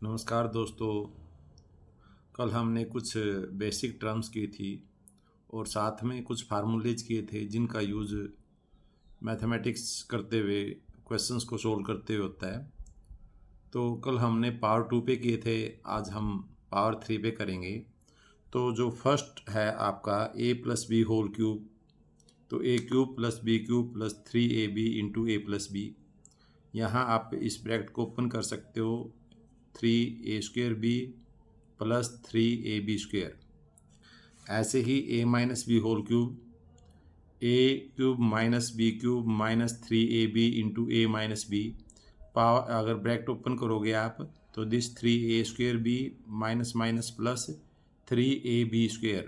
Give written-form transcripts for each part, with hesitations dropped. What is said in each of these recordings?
नमस्कार दोस्तों। कल हमने कुछ बेसिक टर्म्स की थी और साथ में कुछ फार्मूलेज किए थे जिनका यूज़ मैथमेटिक्स करते हुए क्वेश्चंस को सोल्व करते हुए होता है। तो कल हमने पावर 2 पे किए थे, आज हम पावर 3 पे करेंगे। तो जो फर्स्ट है आपका a plus B whole cube, तो a cube plus B cube plus 3ab into A plus B. यहाँ आप इस ब्रैकेट को ओपन कर सकते हो, 3a² b प्लस 3ab²। ऐसे ही a minus B whole cube, a cube minus B cube minus 3ab into A minus B. Power अगर ब्रैकेट ओपन करोगे आप तो this 3a² b minus minus plus 3ab²।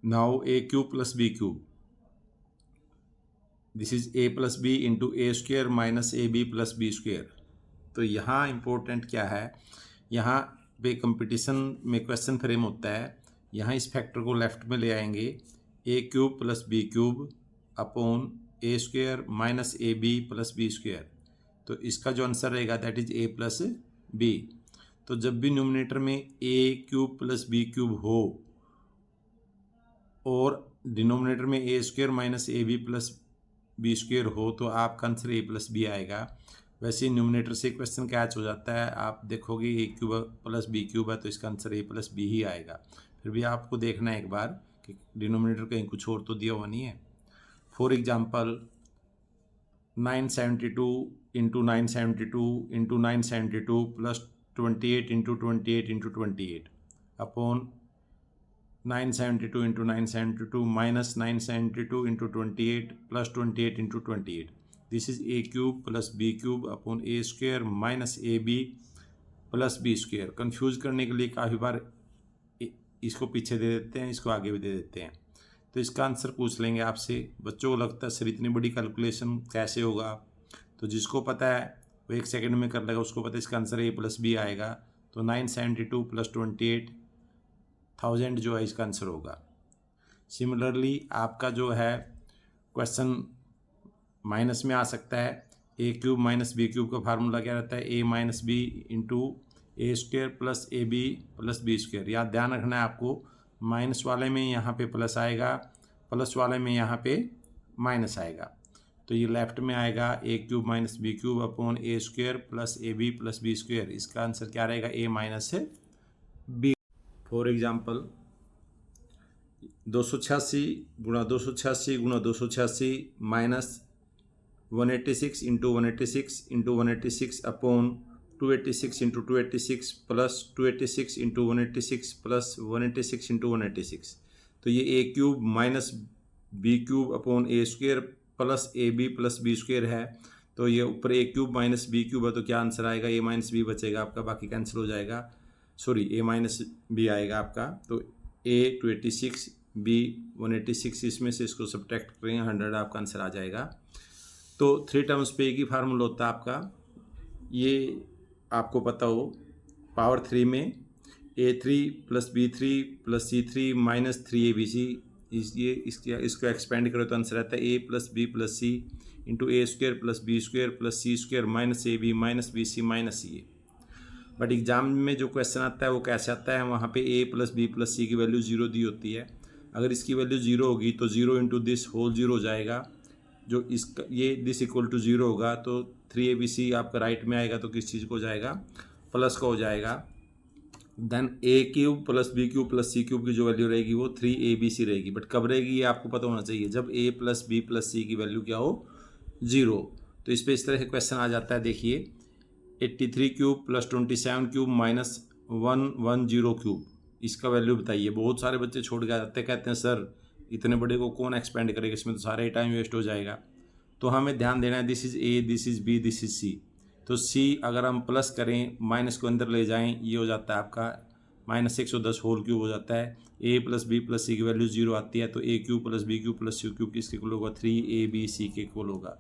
Now a cube plus B cube, this is a plus B into a² minus ab plus b²। तो यहाँ important क्या है, यहाँ पे कंपटीशन में क्वेश्चन फ्रेम होता है। यहाँ इस फैक्टर को लेफ्ट में ले आएंगे, a cube plus B cube upon a² minus ab plus b²। तो इसका जो आंसर रहेगा that is a plus b। तो जब भी न्यूमरेटर में a cube plus B cube हो और डिनोमिनेटर में a² minus ab plus b² हो तो आपका आंसर a प्लस बी आएगा। वैसे न्यूमरेटर से क्वेश्चन कैच हो जाता है, आप देखोगे a cube plus B cube है तो इसका आंसर a प्लस बी ही आएगा। फिर भी आपको देखना है एक बार कि डिनोमिनेटर कहीं कुछ और तो दिया हुआ नहीं है। For example 972 into 972 into 972 plus 28 into 28 into 28 upon 972 into 972 minus 972 into 28 plus 28 into 28। This is a cube plus B cube upon a² minus ab plus b²। Confuse करने के लिए काफ़ी बार इसको पीछे दे देते हैं, इसको आगे भी दे देते हैं। तो इसका आंसर पूछ लेंगे आपसे। बच्चों को लगता है सर इतनी बड़ी कैलकुलेशन कैसे होगा, तो जिसको पता है वो 1 सेकंड में कर लेगा, उसको पता है इसका आंसर a प्लस बी आएगा। तो 972 प्लस 28,000 जो है इसका आंसर होगा। सिमिलरली आपका जो है क्वेश्चन माइनस में आ सकता है। a cube minus B cube का फार्मूला क्या रहता है, a minus B into a² plus ab plus b²। यहाँ ध्यान रखना है आपको, माइनस वाले में यहाँ पे प्लस आएगा, प्लस वाले में यहाँ पे माइनस आएगा। तो ये लेफ्ट में आएगा a cube minus B cube upon a² plus ab plus b²। इसका आंसर क्या रहेगा, a minus b। For example 286 गुणा 286 गुणा 286 minus 186 into 186 into 186 upon 286 into 286 plus 286 into 186 plus 186 into 186। तो ये a cube minus B cube upon a² plus ab plus b² है। तो ये ऊपर a cube minus B cube है तो क्या आंसर आएगा, a माइनस बी बचेगा आपका, बाकी कैंसिल हो जाएगा। सॉरी a माइनस बी आएगा आपका। तो a 286 b 186, इसमें से इसको सब्ट्रैक्ट करेंगे 100, आपका आंसर आ जाएगा। तो 3 टर्म्स पे एक ही फार्मूला होता है आपका, ये आपको पता हो। पावर 3 में a3 plus b3 plus c3 minus 3abc, इसको एक्सपेंड करो तो आंसर आता है a plus B plus C into a² plus b² plus c² minus ab minus bc minus C. But exam में जो क्वेश्चन आता है वो कैसे आता है, वहाँ पे a plus B plus C की वैल्यू 0 दी होती है। अगर इसकी वैल्यू 0 होगी तो 0 इंटू दिस होल 0 हो जाएगा। जो इसका ये दिस इक्वल टू 0 होगा तो 3abc आपका राइट में आएगा, तो किस चीज़ को हो जाएगा, प्लस का हो जाएगा। Then a cube plus B cube plus C cube की जो वैल्यू रहेगी वो 3abc रहेगी। बट कब रहेगी ये आपको पता होना चाहिए, जब a plus B plus C की वैल्यू क्या हो, 0। तो इस पर इस तरह से क्वेश्चन आ जाता है। देखिए 83 cube plus 27 cube minus 110 cube, इसका वैल्यू बताइए। बहुत सारे बच्चे छोड़ के आ जाते हैं, कहते हैं सर इतने बड़े को कौन एक्सपेंड करेगा, इसमें तो सारा ही टाइम वेस्ट हो जाएगा। तो हमें ध्यान देना है, this is A, this is B, this is C. तो सी अगर हम प्लस करें, माइनस को अंदर ले जाएं, ये हो जाता है आपका माइनस 110 होल क्यूब हो जाता है। A plus B plus C की वैल्यू 0 आती है, तो A cube plus B cube plus C cube किसके इक्वल होगा, 3abc के इक्वल होगा।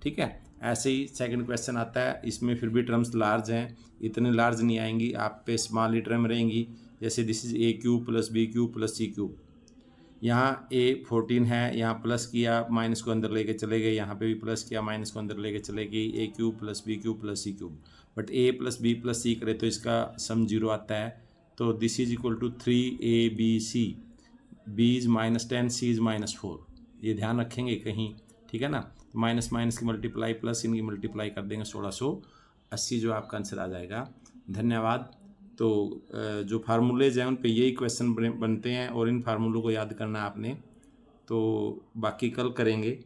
ठीक है, ऐसे ही सेकंड क्वेश्चन आता है, इसमें फिर भी टर्म्स लार्ज हैं, इतने लार्ज नहीं आएंगी, आप पे स्मॉल ही टर्म रहेंगी। जैसे this is a cube plus B cube plus C cube, यहाँ a 14 है, यहाँ प्लस किया माइनस को अंदर लेके चले गए, यहाँ पे भी प्लस किया माइनस को अंदर लेके चले गए, a cube plus B cube plus C cube. But A plus B plus C करें तो इसका सम 0 आता है। तो this is equal to 3ABC, B is -10, C is -4। ये ध्यान रखेंगे कहीं, ठीक है ना। माइनस माइनस की मल्टीप्लाई प्लस इनकी मल्टीप्लाई कर देंगे, 1680 जो आपका आंसर आ जाएगा। धन्यवाद। तो जो फार्मूलेज हैं उन पे यही क्वेश्चन बनते हैं और इन फार्मूलों को याद करना है आपने। तो बाकी कल करेंगे।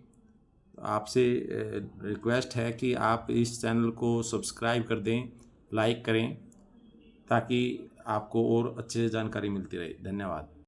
आपसे रिक्वेस्ट है कि आप इस चैनल को सब्सक्राइब कर दें, लाइक करें, ताकि आपको और अच्छे जानकारी मिलती रहे। धन्यवाद।